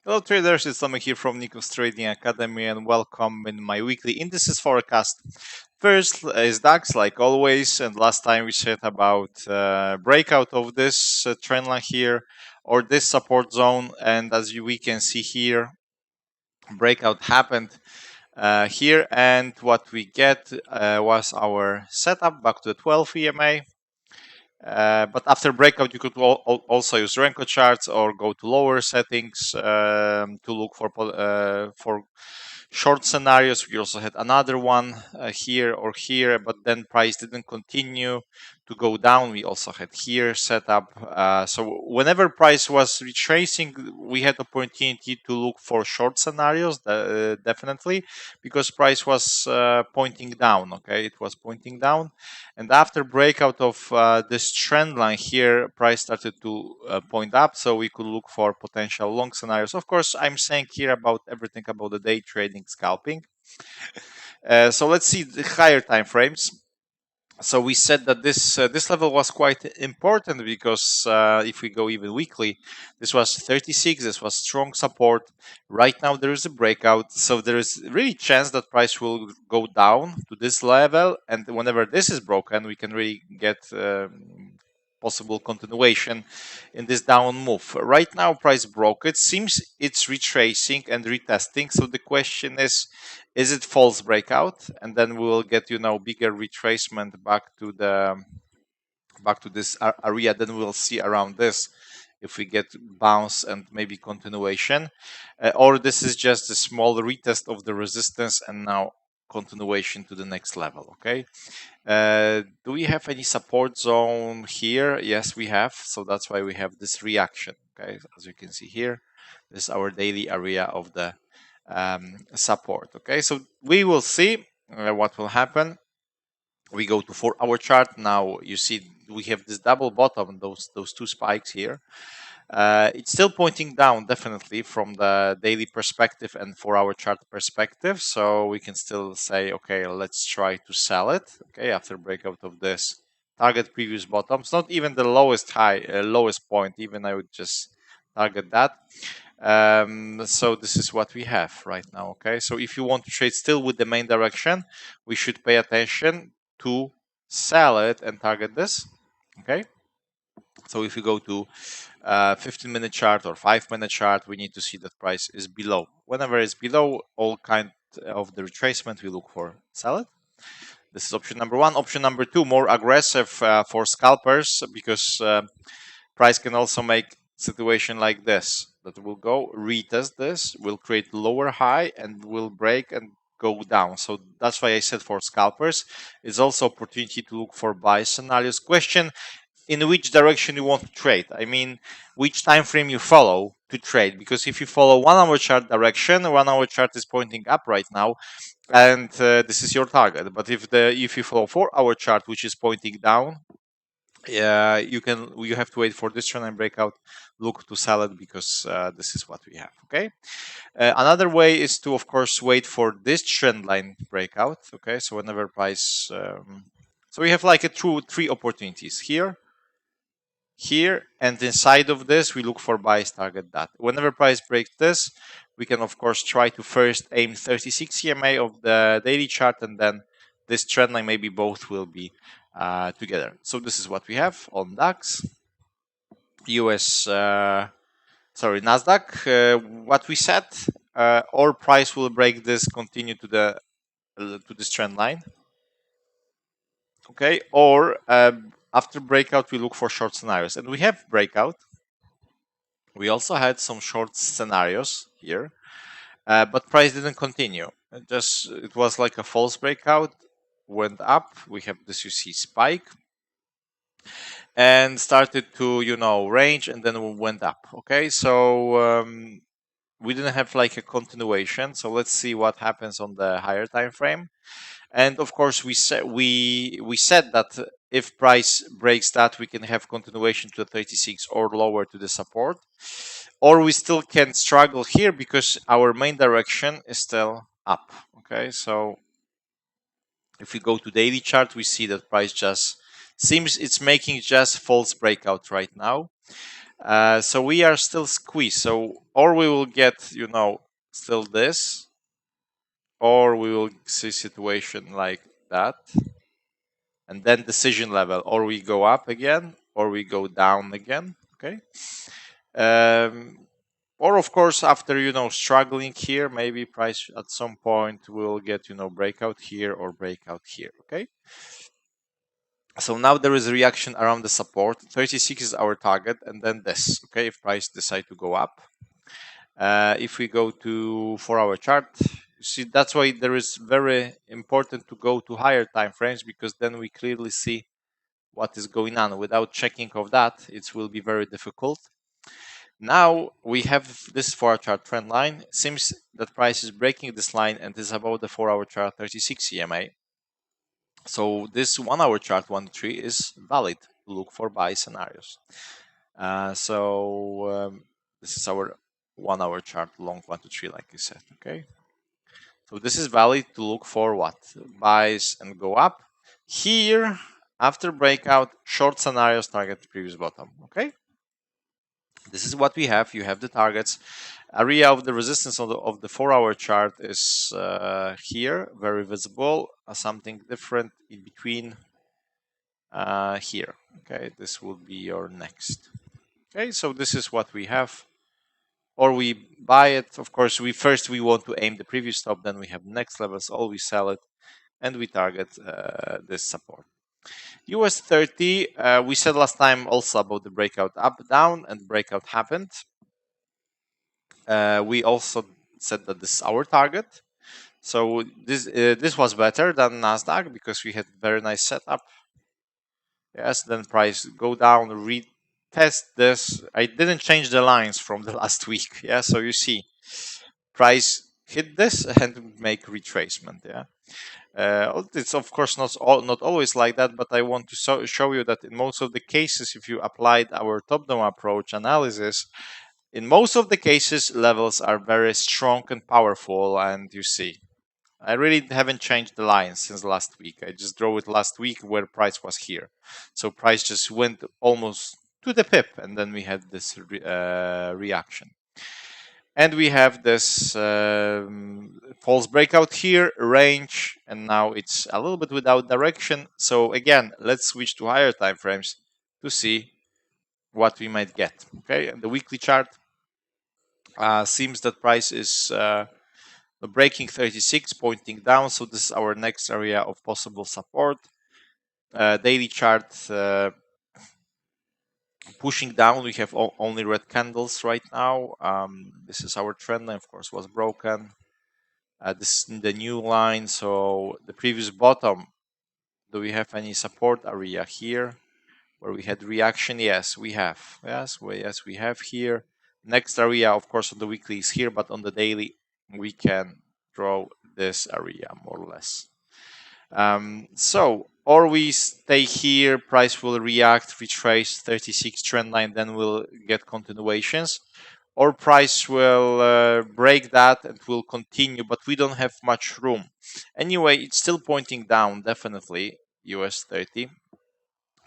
Hello traders, it's Tomek here from Nikos Trading Academy and welcome in my weekly indices forecast. First is DAX like always, and last time we said about breakout of this trend line here or this support zone, and as we can see here, breakout happened here, and what we get was our setup back to the 12 EMA. But after breakout, you could also use Renko charts or go to lower settings to look for short scenarios. We also had another one here or here, but then price didn't continue to go down. We also had here setup. So whenever price was retracing, we had opportunity to look for short scenarios, definitely, because price was pointing down. Okay, it was pointing down, and after breakout of this trend line here, price started to point up, so we could look for potential long scenarios. Of course, I'm saying here about everything about the day trading scalping. So let's see the higher time frames. So we said that this level was quite important because if we go even weekly, this was 36. This was strong support. Right now there is a breakout, so there is really chance that price will go down to this level, and whenever this is broken, we can really get possible continuation in this down move. Right now price broke. It seems it's retracing and retesting. So the question is it false breakout? And then we will get bigger retracement back to this area. Then we'll see around this if we get bounce and maybe continuation, or this is just a small retest of the resistance and now continuation to the next level. Okay, do we have any support zone here? Yes, we have. So that's why we have this reaction. Okay, as you can see here, this is our daily area of the support. Okay, so we will see what will happen. We go to 4-hour chart. Now you see we have this double bottom, those two spikes here. It's still pointing down, definitely, from the daily perspective and 4-hour chart perspective. So we can still say, okay, let's try to sell it. Okay, after breakout of this target previous bottoms, not even the lowest lowest point. Even I would just target that. So this is what we have right now. Okay, so if you want to trade still with the main direction, we should pay attention to sell it and target this. Okay, so if you go to 15-minute chart or 5-minute chart, we need to see that price is below. Whenever it's below all kind of the retracement, we look for sell it. This is option number one. Option number two, more aggressive for scalpers, because price can also make situation like this, that will go retest this, will create lower high and will break and go down. So that's why I said for scalpers, it's also opportunity to look for buy scenarios. Question in which direction you want to trade. I mean, which time frame you follow to trade, because if you follow 1-hour chart direction, 1-hour chart is pointing up right now, and this is your target. But if you follow 4-hour chart, which is pointing down, you have to wait for this trend line breakout, look to sell it, because this is what we have. Okay, another way is to, of course, wait for this trend line breakout. Okay, so whenever price so we have like three opportunities here, and inside of this we look for buys, target that. Whenever price breaks this, we can of course try to first aim 36 EMA of the daily chart, and then this trend line, maybe both will be together. So this is what we have on DAX, NASDAQ. What we said, or price will break this, continue to this trend line. Okay, or after breakout we look for short scenarios, and we have breakout. We also had some short scenarios here, but price didn't continue. It was like a false breakout, went up. We have this, you see, spike, and started to range, and then went up. Okay, so we didn't have like a continuation. So let's see what happens on the higher time frame. And of course, we said that if price breaks that, we can have continuation to the 36 or lower to the support, or we still can struggle here because our main direction is still up. Okay, so if we go to daily chart, we see that price just seems it's making just false breakout right now. So we are still squeezed. So or we will get, you know, still this, or we will see situation like that, and then decision level, or we go up again, or we go down again. Okay. Um, or of course, after, you know, struggling here, maybe price at some point will get, you know, breakout here or breakout here. Okay. So now there is a reaction around the support. 36 is our target, and then this. Okay, if price decide to go up. If we go to 4-hour chart, you see that's why there is very important to go to higher time frames, because then we clearly see what is going on. Without checking of that, it will be very difficult. Now we have this 4-hour chart trend line. Seems that price is breaking this line and is above the 4-hour chart 36 EMA. So this 1-hour chart 1-3 is valid to look for buy scenarios. This is our 1-hour chart long 1-3, like I said. Okay. So this is valid to look for what? Buys and go up. Here, after breakout, short scenarios target the previous bottom. Okay. This is what we have. You have the targets. Area of the resistance of the 4-hour chart is here, very visible. Something different in between here. Okay, this will be your next. Okay, so this is what we have. Or we buy it. Of course, we want to aim the previous stop. Then we have next levels. Or we sell it, and we target this support. US 30, we said last time also about the breakout up, down, and breakout happened. We also said that this is our target. So this was better than NASDAQ because we had very nice setup. Yes, then price go down, retest this. I didn't change the lines from the last week. Yeah, so you see, price hit this and make retracement. Yeah. It's of course not always like that, but I want to show you that in most of the cases, if you applied our top-down approach analysis, in most of the cases, levels are very strong and powerful, and you see. I really haven't changed the lines since last week. I just drew it last week where price was here. So price just went almost to the pip, and then we had this reaction. And we have this false breakout here, range, and now it's a little bit without direction. So again, let's switch to higher time frames to see what we might get. Okay, and the weekly chart seems that price is breaking 36, pointing down. So this is our next area of possible support. Daily chart pushing down. We have only red candles right now. This is our trend line, of course, was broken. This is the new line. So the previous bottom. Do we have any support area here where we had reaction? Yes, we have. Yes, we have here. Next area, of course, on the weekly is here, but on the daily, we can draw this area more or less. So, or we stay here, price will react, retrace 36 trend line, then we'll get continuations. Or price will break that and will continue, but we don't have much room. Anyway, it's still pointing down, definitely, US 30.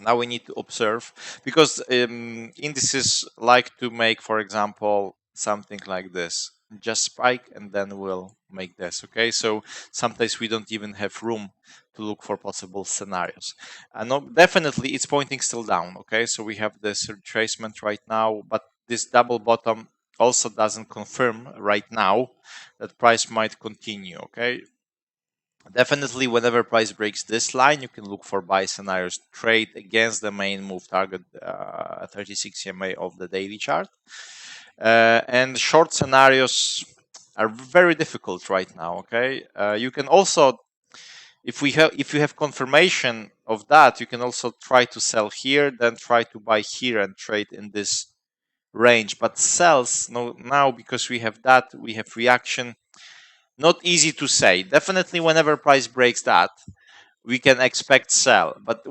Now we need to observe, because indices like to make, for example, something like this. Just spike and then we'll make this. Okay, so sometimes we don't even have room to look for possible scenarios. No, definitely it's pointing still down. Okay, so we have this retracement right now, but this double bottom also doesn't confirm right now that price might continue. Okay, definitely whenever price breaks this line, you can look for buy scenarios, trade against the main move target 36 EMA of the daily chart. And short scenarios are very difficult right now. Okay, you can also, if you have confirmation of that, you can also try to sell here, then try to buy here and trade in this range. But sells now, because we have that, we have reaction. Not easy to say. Definitely, whenever price breaks that, we can expect sell. But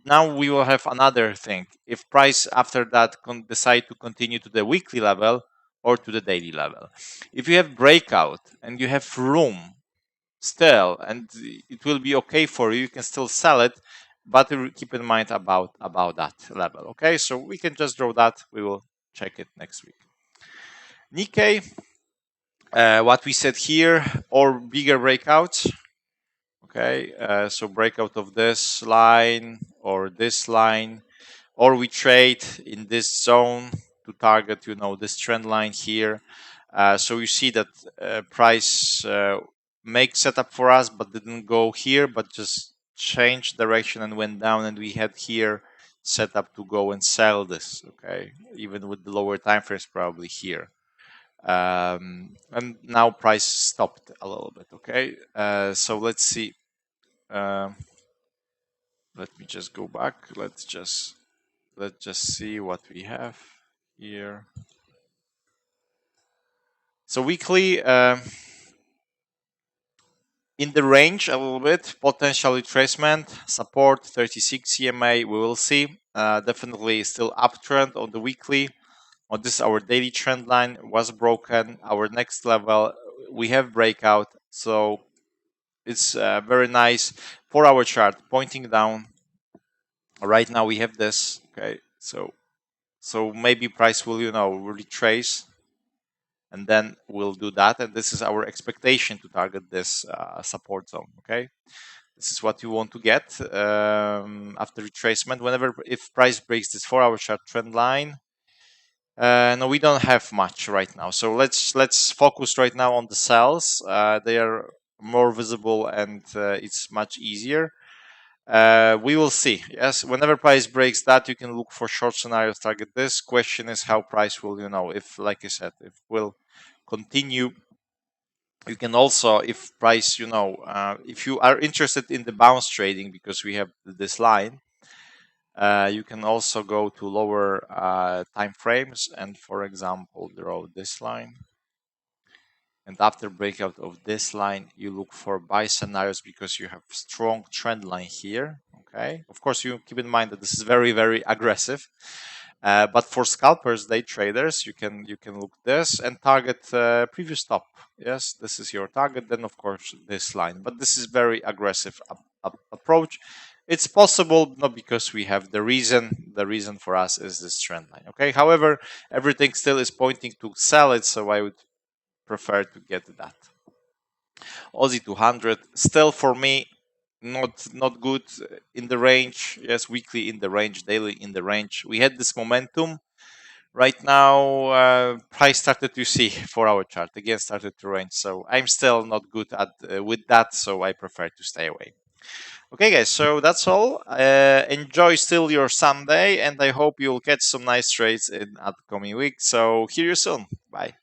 now we will have another thing. If price after that decide to continue to the weekly level or to the daily level, if you have breakout and you have room still, and it will be okay for you, you can still sell it. but keep in mind about that level. Okay, so we can just draw that. We will check it next week. Nikkei, what we said here, or bigger breakouts. Okay, so breakout of this line or this line, or we trade in this zone to target, this trend line here. So you see that price make setup for us, but didn't go here, but just changed direction and went down, and we had here setup to go and sell this. Okay, even with the lower time frames, probably here. And now price stopped a little bit. Okay, so let's see. Let me just go back. Let's just see what we have here. So weekly, in the range a little bit, potential retracement, support 36 EMA. We will see. Definitely still uptrend on the weekly. On this, our daily trend line was broken. Our next level, we have breakout. So it's very nice for our chart pointing down. Right now we have this. Okay, so maybe price will retrace, and then we'll do that. And this is our expectation to target this support zone. Okay, this is what you want to get after retracement. Whenever if price breaks this 4-hour chart trend line. No, we don't have much right now. So let's focus right now on the sells. They are more visible and it's much easier. We will see. Yes, whenever price breaks that, you can look for short scenarios, target this. Question is how price will, if, like I said, if will continue. You can also, if price, if you are interested in the bounce trading, because we have this line, you can also go to lower time frames and, for example, draw this line. And after breakout of this line, you look for buy scenarios because you have strong trend line here. Okay, of course, you keep in mind that this is very, very aggressive. But for scalpers, day traders, you can look this and target previous top. Yes, this is your target. Then of course this line. But this is very aggressive approach. It's possible not because we have the reason. The reason for us is this trend line. Okay. However, everything still is pointing to sell it, so I would prefer to get that. Aussie 200 still for me not good in the range. Yes, weekly in the range, daily in the range. We had this momentum. Right now, price started to see 4-hour chart again started to range. So I'm still not good at with that. So I prefer to stay away. Okay, guys. So that's all. Enjoy still your Sunday, and I hope you'll catch some nice trades in upcoming week. So hear you soon. Bye.